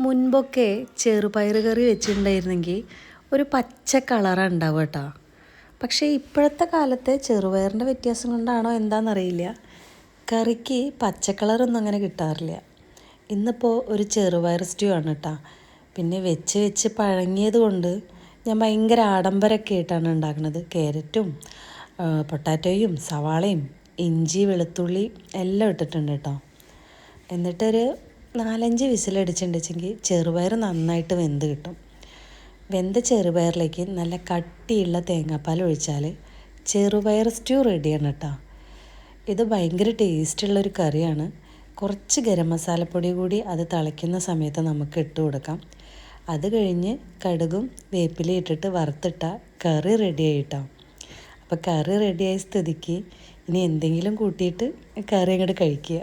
മുൻപൊക്കെ ചെറുപയർ കറി വെച്ചിട്ടുണ്ടായിരുന്നെങ്കിൽ ഒരു പച്ച കളറാണ് ഉണ്ടാവുക കേട്ടോ. പക്ഷേ ഇപ്പോഴത്തെ കാലത്തെ ചെറുപയറിൻ്റെ വ്യത്യാസം കൊണ്ടാണോ എന്താണെന്നറിയില്ല, കറിക്ക് പച്ച കളറൊന്നും അങ്ങനെ കിട്ടാറില്ല. ഇന്നിപ്പോൾ ഒരു ചെറുപയർ സ്റ്റൂ ആണ് കേട്ടോ. പിന്നെ വെച്ച് വെച്ച് പഴങ്ങിയത് കൊണ്ട് ഞാൻ ഭയങ്കര ആഡംബരമൊക്കെ ആയിട്ടാണ് ഉണ്ടാക്കുന്നത്. ക്യാരറ്റും പൊട്ടാറ്റോയും സവാളയും ഇഞ്ചി വെളുത്തുള്ളി എല്ലാം ഇട്ടിട്ടുണ്ട് കേട്ടോ. എന്നിട്ടൊരു 4-5 വിസിലടിച്ചിട്ടുണ്ടെങ്കിൽ ചെറുപയർ നന്നായിട്ട് വെന്ത് കിട്ടും. വെന്ത ചെറുപയറിലേക്ക് നല്ല കട്ടിയുള്ള തേങ്ങാപ്പാൽ ഒഴിച്ചാൽ ചെറുപയർ സ്റ്റൂ റെഡിയാണ് കേട്ടോ. ഇത് ഭയങ്കര ടേസ്റ്റുള്ളൊരു കറിയാണ്. കുറച്ച് ഗരം മസാലപ്പൊടി കൂടി അത് തിളയ്ക്കുന്ന സമയത്ത് നമുക്ക് ഇട്ട് കൊടുക്കാം. അത് കഴിഞ്ഞ് കടുകും വേപ്പിലയും ഇട്ടിട്ട് വറുത്തിട്ടാൽ കറി റെഡിയായി കേട്ടോ. അപ്പോൾ കറി റെഡിയായ സ്ഥിതിക്ക് ഇനി എന്തെങ്കിലും കൂട്ടിയിട്ട് കറി അങ്ങോട്ട് കഴിക്കുക.